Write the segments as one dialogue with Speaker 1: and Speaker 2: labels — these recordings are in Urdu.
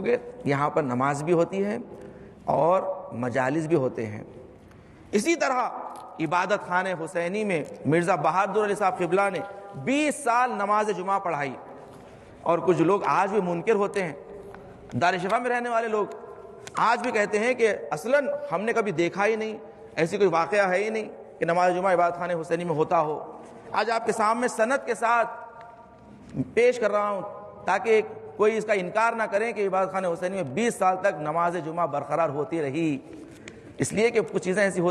Speaker 1: کیونکہ یہاں پر نماز بھی ہوتی ہے اور مجالس بھی ہوتے ہیں۔ اسی طرح عبادت خانہ حسینی میں مرزا بہادر علی صاحب قبلہ نے 20 سال نماز جمعہ پڑھائی، اور کچھ لوگ آج بھی منکر ہوتے ہیں، دار شفا میں رہنے والے لوگ آج بھی کہتے ہیں کہ اصلاً ہم نے کبھی دیکھا ہی نہیں، ایسی کوئی واقعہ ہے ہی نہیں کہ نماز جمعہ عبادت خانہ حسینی میں ہوتا ہو۔ آج آپ کے سامنے سند کے ساتھ پیش کر رہا ہوں تاکہ کوئی اس کا انکار نہ کریں کہ عبادت خانہ حسینی میں 20 سال تک نماز جمعہ برقرار ہوتی رہی، اس لیے کہ کچھ چیزیں ایسی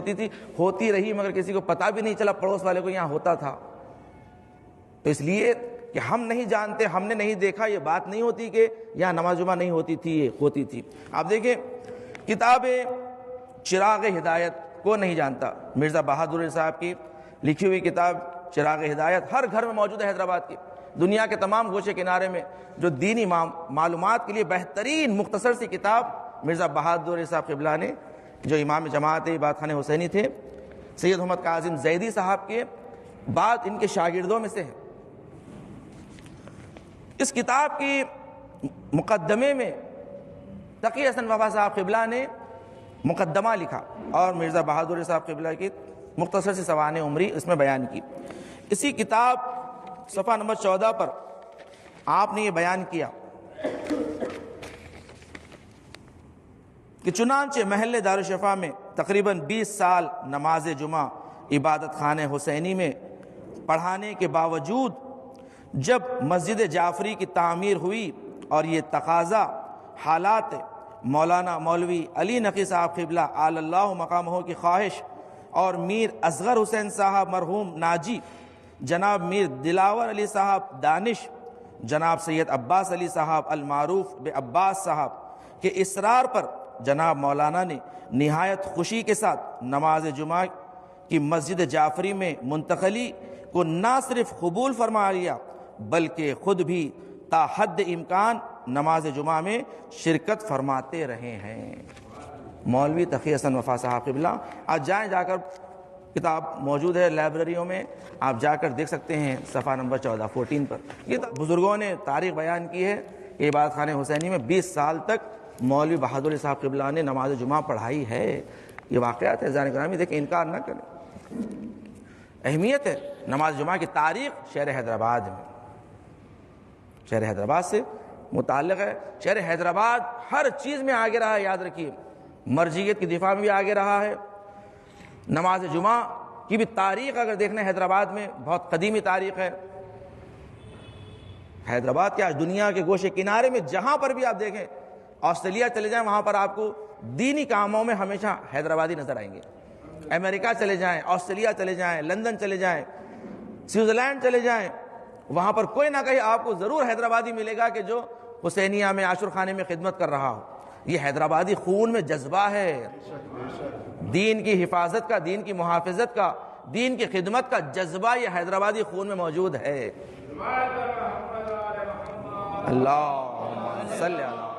Speaker 1: ہوتی رہی مگر کسی کو پتہ بھی نہیں چلا، پڑوس والے کو یہاں ہوتا تھا۔ تو اس لیے کہ ہم نہیں جانتے، ہم نے نہیں دیکھا، یہ بات نہیں ہوتی کہ یہاں نماز جمعہ نہیں ہوتی تھی، یہ ہوتی تھی۔ آپ دیکھیں کتاب چراغ ہدایت کو نہیں جانتا، مرزا بہادر صاحب کی لکھی ہوئی کتاب چراغ ہدایت ہر گھر میں موجود ہے حیدرآباد کی، دنیا کے تمام گوشے کنارے میں جو دینی معلومات کے لیے بہترین مختصر سی کتاب مرزا بہادر صاحب قبلہ نے، جو امام جماعت عبادت خانہ حسینی تھے، سید محمد کاظم زیدی صاحب کے بعد ان کے شاگردوں میں سے ہے۔ اس کتاب کی مقدمے میں تقی حسن وفا صاحب قبلہ نے مقدمہ لکھا اور مرزا بہادر صاحب قبلہ کی مختصر سی سوانح عمری اس میں بیان کی۔ اسی کتاب صفحہ نمبر 14 پر آپ نے یہ بیان کیا کہ چنانچہ محلے دارالشفا میں تقریباً 20 سال نماز جمعہ عبادت خانہ حسینی میں پڑھانے کے باوجود جب مسجد جعفری کی تعمیر ہوئی اور یہ تقاضا حالات مولانا مولوی علی نقی صاحب قبلہ اعلی اللہ مقامہ کی خواہش اور میر اصغر حسین صاحب مرحوم ناجی، جناب میر دلاور علی صاحب دانش، جناب سید عباس علی صاحب المعروف بے عباس صاحب کے اصرار پر جناب مولانا نے نہایت خوشی کے ساتھ نماز جمعہ کی مسجد جعفری میں منتقلی کو نہ صرف قبول فرما لیا بلکہ خود بھی تا حد امکان نماز جمعہ میں شرکت فرماتے رہے ہیں۔ مولوی تقی حسن وفا صاحب قبلہ، آج جائیں، جا کر کتاب موجود ہے لائبریریوں میں، آپ جا کر دیکھ سکتے ہیں صفحہ نمبر 14 پر۔ یہ بزرگوں نے تاریخ بیان کی ہے کہ عبادت خانہ حسینی میں 20 سال تک مولوی بہادر صاحب قبلہ نے نماز جمعہ پڑھائی ہے۔ یہ واقعات ہے زان گرامی، دیکھیں انکار نہ کریں، اہمیت ہے نماز جمعہ کی تاریخ شہر حیدرآباد میں، شہر حیدرآباد سے متعلق ہے۔ شہر حیدرآباد ہر چیز میں آگے رہا ہے، یاد رکھیے، مرجعیت کی دفاع میں بھی آگے رہا ہے۔ نماز جمعہ کی بھی تاریخ اگر دیکھنا ہے حیدرآباد میں بہت قدیمی تاریخ ہے۔ حیدرآباد کے آج دنیا کے گوشے کنارے میں جہاں پر بھی آپ دیکھیں، آسٹریلیا چلے جائیں وہاں پر آپ کو دینی کاموں میں ہمیشہ حیدرآبادی نظر آئیں گے۔ امریکہ چلے جائیں، آسٹریلیا چلے جائیں، لندن چلے جائیں، سوئٹزرلینڈ چلے جائیں، وہاں پر کوئی نہ کہیں آپ کو ضرور حیدرآبادی ملے گا کہ جو حسینیہ میں عاشور خانے میں خدمت کر رہا ہو۔ یہ حیدرآبادی خون میں جذبہ ہے، دین کی حفاظت کا، دین کی محافظت کا، دین کی خدمت کا جذبہ یہ حیدرآبادی خون میں موجود ہے۔ اللہم صلی اللہ